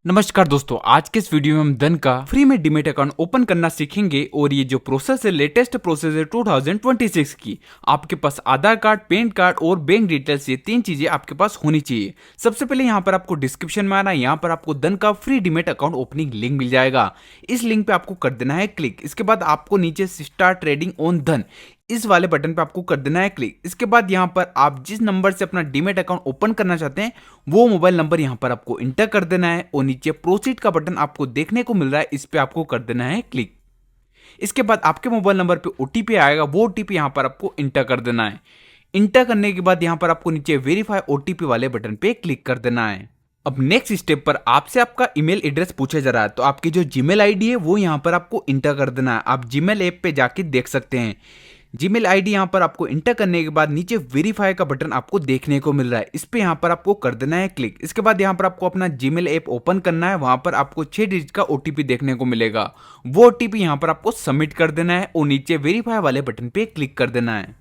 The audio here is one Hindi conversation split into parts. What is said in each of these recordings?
नमस्कार दोस्तों, आज के इस वीडियो में हम धन का फ्री में डीमेट अकाउंट ओपन करना सीखेंगे। और ये जो प्रोसेस है, लेटेस्ट प्रोसेस है 2026 की। आपके पास आधार कार्ड, पैन कार्ड और बैंक डिटेल्स, ये तीन चीजें आपके पास होनी चाहिए। सबसे पहले यहाँ पर आपको डिस्क्रिप्शन में आना, यहाँ पर आपको धन का free demat account opening link मिल जाएगा। इस लिंक पे आपको कर देना है क्लिक। इसके बाद आपको नीचे स्टार्ट ट्रेडिंग ऑन धन इस वाले बटन पे आपको कर देना है क्लिक। इसके बाद यहाँ पर आप जिस नंबर से अपना डीमेट अकाउंट ओपन करना चाहते हैं वो मोबाइल नंबर यहाँ पर आपको इंटर कर देना है और नीचे प्रोसीड का बटन आपको देखने को मिल रहा है, इस पे आपको कर देना है क्लिक। इसके बाद आपके मोबाइल नंबर पे ओटीपी आएगा, वो ओटीपी यहाँ पर आपको इंटर कर देना है। इंटर करने के बाद यहाँ पर आपको नीचे वेरीफाई ओटीपी वाले बटन पे क्लिक कर देना है। अब नेक्स्ट स्टेप पर आपसे आपका ईमेल एड्रेस पूछा जा रहा है, तो आपकी जो जीमेल आईडी है वो यहाँ पर आपको इंटर कर देना है। आप जीमेल ऐप पे जाके देख सकते हैं। जीमेल आईडी यहाँ पर आपको इंटर करने के बाद नीचे वेरीफाई का बटन आपको देखने को मिल रहा है, इस पे यहाँ पर आपको कर देना है क्लिक। इसके बाद यहाँ पर आपको अपना जीमेल ऐप ओपन करना है, वहां पर आपको 6 डिजिट का ओटीपी देखने को मिलेगा। वो ओटीपी यहाँ पर आपको सबमिट कर देना है और नीचे वेरीफाई वाले बटन पे क्लिक कर देना है।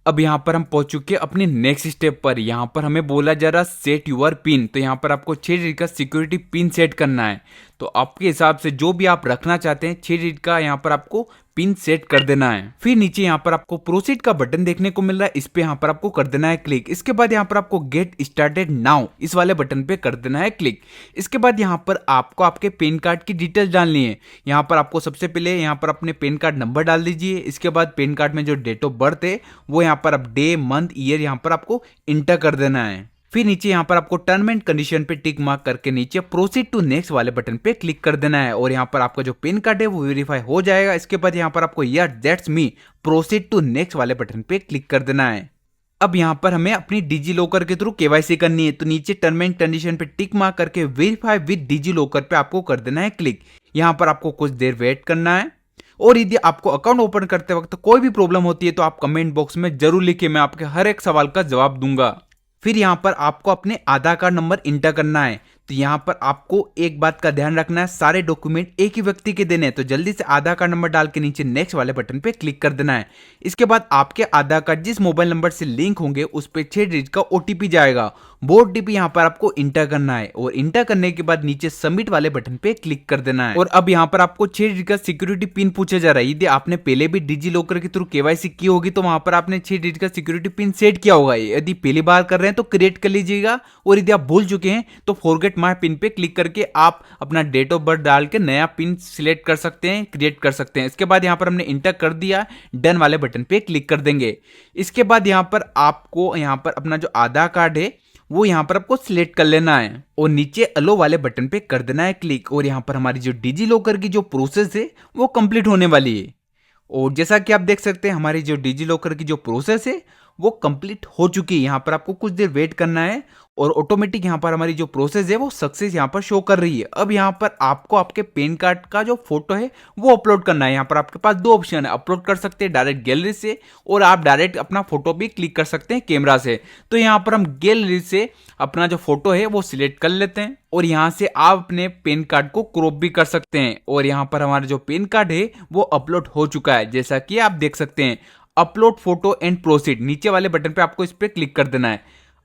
अब यहाँ पर हम पहुंच चुके हैं अपने नेक्स्ट स्टेप पर। यहाँ पर हमें बोला जा रहा सेट यूर पिन, तो यहाँ पर आपको 6 डिजिट का सिक्योरिटी पिन सेट करना है। तो आपके हिसाब से जो भी आप रखना चाहते हैं 6 डिजिट का यहाँ पर आपको पिन सेट कर देना है। फिर नीचे यहाँ पर आपको प्रोसीड का बटन देखने को मिल रहा है, इस पे यहाँ पर आपको कर देना है क्लिक। इसके बाद यहाँ पर आपको गेट स्टार्टेड नाउ इस वाले बटन पे कर देना है क्लिक। इसके बाद यहाँ पर आपको आपके पैन कार्ड की डिटेल्स डालनी है। यहाँ पर आपको सबसे पहले यहाँ पर अपने पैन कार्ड नंबर डाल दीजिए। इसके बाद पैन कार्ड में जो डेट ऑफ बर्थ है वो यहाँ पर आप डे, मंथ, ईयर यहाँ पर आपको इंटर कर देना है। फिर नीचे यहाँ पर आपको टर्म एंड कंडीशन पे टिक मार्क करके नीचे प्रोसीड टू नेक्स्ट वाले बटन पे क्लिक कर देना है और यहाँ पर आपका जो पिन कार्ड है वो वेरीफाई हो जाएगा। इसके बाद यहाँ पर आपको yes that's me proceed to next वाले बटन पे क्लिक कर देना है। अब यहाँ पर हमें अपनी डिजी लॉकर के थ्रू केवाईसी करनी है, तो नीचे टर्म एंड कंडीशन पे टिक मार्क करके वेरीफाई विद डिजी लॉकर पे आपको कर देना है क्लिक। यहाँ पर आपको कुछ देर वेट करना है। और यदि आपको अकाउंट ओपन करते वक्त कोई भी प्रॉब्लम होती है तो आप कमेंट बॉक्स में जरूर लिखिए, मैं आपके हर एक सवाल का जवाब दूंगा। फिर यहाँ पर आपको अपने आधार कार्ड नंबर इंटर करना है। तो यहाँ पर आपको एक बात का ध्यान रखना है, सारे डॉक्यूमेंट एक ही व्यक्ति के देने हैं, तो जल्दी से आधार कार्ड नंबर डाल के नीचे नेक्स्ट वाले बटन पे क्लिक कर देना है। इसके बाद आपके आधार कार्ड जिस मोबाइल नंबर से लिंक होंगे उस पे 6 डिजिट का ओटीपी जाएगा, वो ओटीपी यहाँ पर आपको इंटर करना है और इंटर करने के बाद नीचे सबमिट वाले बटन पे क्लिक कर देना है। और अब यहाँ पर आपको 6 डिजिट का सिक्योरिटी पिन पूछा जा रहा है। यदि आपने पहले भी डिजी लॉकर के थ्रू केवाईसी की होगी तो वहां पर आपने 6 डिजिट का सिक्योरिटी पिन सेट किया होगा। यदि पहली बार कर रहे हैं तो क्रिएट कर लीजिएगा, और यदि आप भूल चुके हैं तो फॉरगेट माय पिन पे क्लिक करके आप अपना डेट ऑफ बर्थ डाल के नया पिन सिलेक्ट कर सकते हैं, क्रिएट कर सकते हैं। इसके बाद यहाँ पर हमने इंटर कर दिया, डन वाले बटन पे क्लिक कर देंगे। इसके बाद यहाँ पर आपको यहाँ पर अपना जो आधार कार्ड है वो यहाँ पर आपको सिलेक्ट कर लेना है और नीचे अलो वाले बटन पे कर देना है क्लिक। और यहाँ पर हमारी जो डिजी लॉकर की जो प्रोसेस है वो कंप्लीट होने वाली है। और जैसा कि आप देख सकते हैं हमारी जो डिजी लॉकर की जो प्रोसेस है वो कंप्लीट हो चुकी है। यहाँ पर आपको कुछ देर वेट करना है और ऑटोमेटिक यहाँ पर हमारी जो प्रोसेस है वो सक्सेस यहाँ पर शो कर रही है। अब यहाँ पर आपको आपके पैन कार्ड का जो फोटो है वो अपलोड करना है। यहाँ पर आपके पास दो ऑप्शन है, अपलोड कर सकते हैं डायरेक्ट गैलरी से और आप डायरेक्ट अपना फोटो भी क्लिक कर सकते हैं कैमरा से। तो यहाँ पर हम गैलरी से अपना जो फोटो है वो सिलेक्ट कर लेते हैं और यहाँ से आप अपने पैन कार्ड को क्रॉप भी कर सकते हैं। और यहाँ पर हमारा जो पैन कार्ड है वो अपलोड हो चुका है, जैसा कि आप देख सकते हैं। अपलोड फोटो एंड प्रोसीड नीचे वाले बटन पे आपको इस पे क्लिक कर देना है।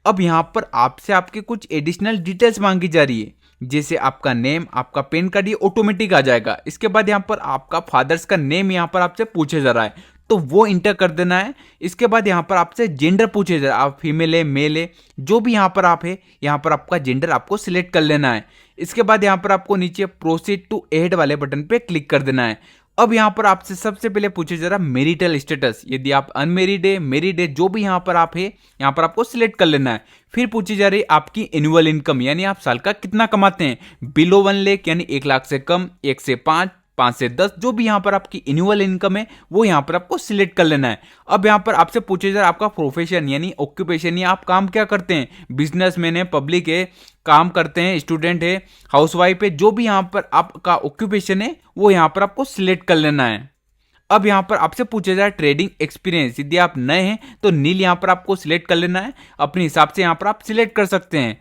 अब यहाँ पर आपसे आपके कुछ एडिशनल डिटेल्स मांगी जा रही है, जैसे आपका नेम, आपका पैन कार्ड, ये ऑटोमेटिक आ जाएगा। इसके बाद यहाँ पर आपका फादर्स का नेम यहाँ पर आपसे पूछा जा रहा है, तो वो इंटर कर देना है। इसके बाद यहाँ पर आपसे जेंडर पूछे जा रहा है, आप फीमेल है, मेल है, जो भी यहाँ पर आप है, यहाँ पर आपका जेंडर आपको सिलेक्ट कर लेना है। इसके बाद यहाँ पर आपको नीचे प्रोसीड टू ऐड वाले बटन पे क्लिक कर देना है। अब यहाँ पर आपसे सबसे पहले पूछे जा रहा है मैरिटल स्टेटस, यदि आप अनमेरिड है, मैरिड है, जो भी यहाँ पर आप है यहाँ पर आपको सिलेक्ट कर लेना है। फिर पूछी जा रही है आपकी एनुअल इनकम, यानी आप साल का कितना कमाते हैं। बिलो 1 लाख यानी 1 लाख से कम, 1 से 5, 5 से 10, जो भी यहाँ पर आपकी एनुअल इनकम है वो यहाँ पर आपको सिलेक्ट कर लेना है। अब यहाँ पर आपसे पूछे जा रहा है आपका प्रोफेशन यानी ऑक्यूपेशन, या आप काम क्या करते हैं, बिजनेसमैन है, पब्लिक है, काम करते हैं, स्टूडेंट है, हाउसवाइफ है, जो भी यहाँ पर आपका ऑक्यूपेशन है वो यहाँ पर आपको सिलेक्ट कर लेना है। अब यहाँ पर आपसे पूछा जाए ट्रेडिंग एक्सपीरियंस, यदि आप नए हैं तो नील यहाँ पर आपको सिलेक्ट कर लेना है, अपने हिसाब से यहाँ पर आप सिलेक्ट कर सकते हैं।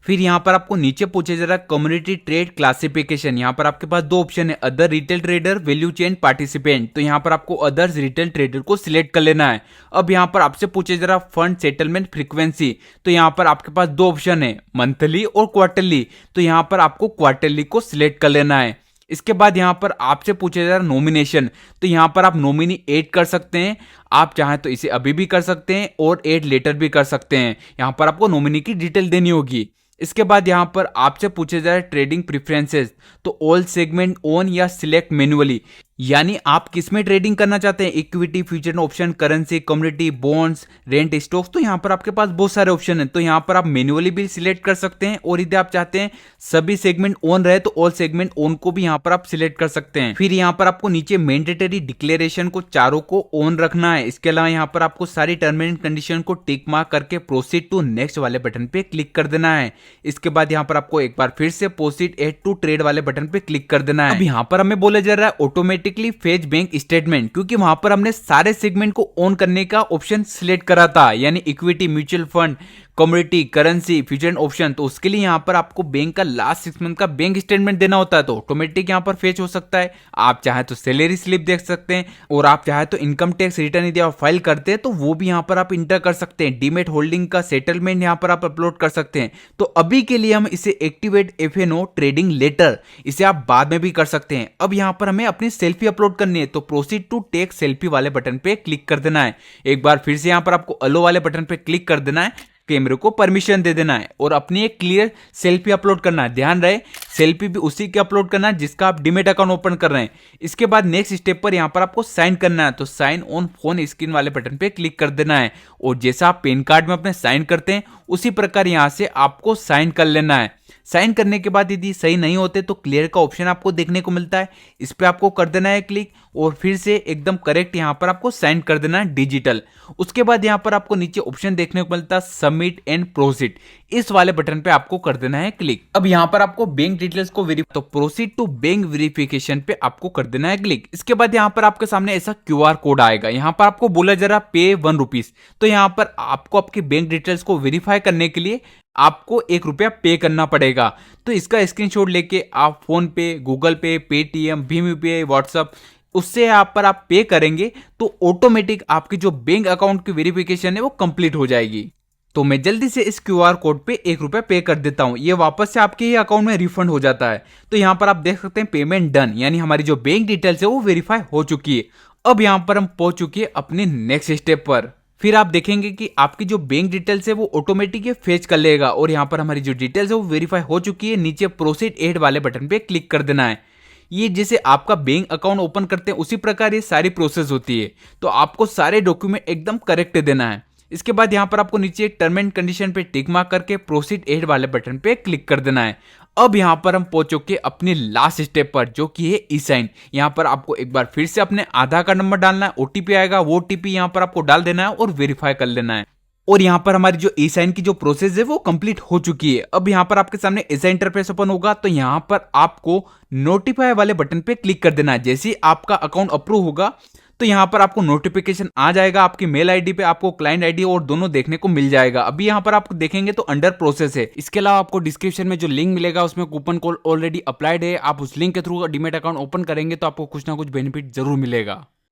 फिर यहाँ पर आपको नीचे पूछे जा रहा है कम्युनिटी ट्रेड क्लासिफिकेशन। यहाँ पर आपके पास दो ऑप्शन है, other retail trader, value chain participant. तो यहाँ पर आपको अदर्स रिटेल ट्रेडर को सिलेक्ट कर लेना है। अब यहाँ पर आपसे पूछे जा रहा है फंड सेटलमेंट फ्रीक्वेंसी। तो यहाँ पर आपके पास दो ऑप्शन है, मंथली और क्वार्टरली। तो यहाँ पर आपको क्वार्टरली को सिलेक्ट कर लेना है। इसके बाद यहाँ पर आपसे पूछा जा रहा है नॉमिनेशन। तो यहाँ पर आप नॉमिनी ऐड कर सकते हैं, आप चाहें तो इसे अभी भी कर सकते हैं और ऐड लेटर भी कर सकते हैं। यहाँ पर आपको नॉमिनी की डिटेल देनी होगी। इसके बाद यहाँ पर आपसे पूछे जा रहे ट्रेडिंग प्रेफरेंसेस। तो ऑल सेगमेंट ऑन या सिलेक्ट मैन्युअली, यानी आप किस में ट्रेडिंग करना चाहते हैं, equity, future option, currency, community, bonds, rent, stocks. तो यहाँ पर आपके पास बहुत सारे ऑप्शन हैं। तो यहाँ पर आप मैन्युअली भी सिलेक्ट कर सकते हैं और यदि आप चाहते हैं सभी सेगमेंट ऑन रहे तो ऑल सेगमेंट ऑन को भी यहाँ पर आप सिलेक्ट कर सकते हैं। फिर यहाँ पर आपको नीचे मैंडेटरी डिक्लेरेशन को चारों को ऑन रखना है। इसके अलावा यहाँ पर आपको सारी टर्म एंड कंडीशन को टिक मार्क करके प्रोसीड टू नेक्स्ट वाले बटन पे क्लिक कर देना है। इसके बाद यहाँ पर आपको एक बार फिर से प्रोसीड एड टू ट्रेड वाले बटन पे क्लिक कर देना है। अब यहाँ पर हमें बोला जा रहा है ऑटोमेटिकली फेच बैंक स्टेटमेंट, क्योंकि वहां पर हमने सारे सेगमेंट को ऑन करने का ऑप्शन सिलेक्ट करा था, यानी equity, mutual fund, commodity, currency, future option. तो उसके लिए यहाँ पर आपको बैंक का लास्ट 6 मंथ का बैंक स्टेटमेंट देना होता है। तो ऑटोमेटिक यहाँ पर फेच हो सकता है। आप चाहे तो सैलरी स्लिप देख सकते हैं और आप चाहे तो इनकम टैक्स रिटर्न यदि आप फाइल करते हैं तो वो भी यहाँ पर आप इंटर कर सकते हैं। डीमेट होल्डिंग का सेटलमेंट यहाँ पर आप अपलोड कर सकते हैं। तो अभी के लिए हम इसे एक्टिवेट एफएनओ ट्रेडिंग लेटर, इसे आप बाद में भी कर सकते हैं। अब यहाँ पर हमें अपनी सेल्फी अपलोड करनी है। तो प्रोसीड टू टेक सेल्फी वाले बटन पे क्लिक कर देना है। एक बार फिर से यहाँ पर आपको अलो वाले बटन पे क्लिक कर देना है, कैमरे को परमिशन दे देना है और अपनी एक क्लियर सेल्फी अपलोड करना है। ध्यान रहे सेल्फी भी उसी के अपलोड करना है जिसका आप डीमेट अकाउंट ओपन कर रहे हैं। इसके बाद नेक्स्ट स्टेप पर यहां पर आपको साइन करना है। तो साइन ऑन फोन स्क्रीन वाले बटन पे क्लिक कर देना है और जैसा आप पैन कार्ड में अपने साइन करते हैं उसी प्रकार यहां से आपको साइन कर लेना है। साइन करने के बाद यदि सही नहीं होते तो क्लियर का ऑप्शन आपको देखने को मिलता है, इस पे आपको कर देना है क्लिक और फिर से एकदम करेक्ट यहां पर आपको साइन कर देना है डिजिटल। उसके बाद यहां पर आपको नीचे ऑप्शन देखने को मिलता है सबमिट एंड प्रोसीड, इस वाले बटन पे आपको कर देना है क्लिक। अब यहां पर आपको बैंक डिटेल्स को वेरीफाई, तो प्रोसीड टू बैंक वेरिफिकेशन पे आपको कर देना है क्लिक। इसके बाद यहां पर आपके सामने ऐसा क्यूआर कोड आएगा, यहां पर आपको बोला जा रहा पे ₹1। तो यहां पर आपको आपकी बैंक डिटेल्स को वेरीफाई करने के लिए आपको ₹1 पे करना पड़ेगा। तो इसका स्क्रीनशॉट लेके आप फोन पे, गूगल पे, पेटीएम, भीम यूपीआई, व्हाट्सएप, उससे आप पर आप पे करेंगे तो ऑटोमेटिक आपकी जो बैंक अकाउंट की वेरिफिकेशन है वो कंप्लीट हो जाएगी। तो मैं जल्दी से इस क्यूआर कोड पे ₹1 पे कर देता हूं, ये वापस से आपके ही अकाउंट में रिफंड हो जाता है। तो यहां पर आप देख सकते हैं पेमेंट डन, यानी हमारी जो बैंक डिटेल्स है वो वेरीफाई हो चुकी है। अब यहां पर हम पहुंच चुके हैं अपने नेक्स्ट स्टेप पर। फिर आप देखेंगे कि आपकी जो बैंक डिटेल्स है वो ऑटोमेटिक फेच कर लेगा और यहाँ पर हमारी जो डिटेल्स है वो वेरीफाई हो चुकी है। नीचे प्रोसीड एड वाले बटन पे क्लिक कर देना है। ये जैसे आपका बैंक अकाउंट ओपन करते हैं उसी प्रकार ये सारी प्रोसेस होती है। तो आपको सारे डॉक्यूमेंट एकदम करेक्ट देना है। इसके बाद यहाँ पर आपको नीचे टर्म एंड कंडीशन पे टिक मार्क करके प्रोसीड एड वाले बटन पे क्लिक कर देना है। अब यहाँ पर हम पहुंच चुके अपने लास्ट स्टेप पर, जो कि है ई साइन। यहाँ पर आपको एक बार फिर से अपने आधार कार्ड नंबर डालना है, ओटीपी आएगा, वो ओटीपी यहाँ पर आपको डाल देना है और वेरीफाई कर लेना है। और यहाँ पर हमारी जो ई साइन की जो प्रोसेस है वो कंप्लीट हो चुकी है। अब यहाँ पर आपके सामने ऐसा इंटरफेस ओपन होगा, तो यहाँ पर आपको नोटिफाई वाले बटन पे क्लिक कर देना है। जैसे ही आपका अकाउंट अप्रूव होगा तो यहाँ पर आपको नोटिफिकेशन आ जाएगा, आपकी मेल आईडी पे आपको क्लाइंट आईडी और दोनों देखने को मिल जाएगा। अभी यहाँ पर आप देखेंगे तो अंडर प्रोसेस है। इसके अलावा आपको डिस्क्रिप्शन में जो लिंक मिलेगा उसमें कूपन कोड ऑलरेडी अप्लाइड है, आप उस लिंक के थ्रू डीमेट अकाउंट ओपन करेंगे तो आपको कुछ ना कुछ बेनिफिट जरूर मिलेगा।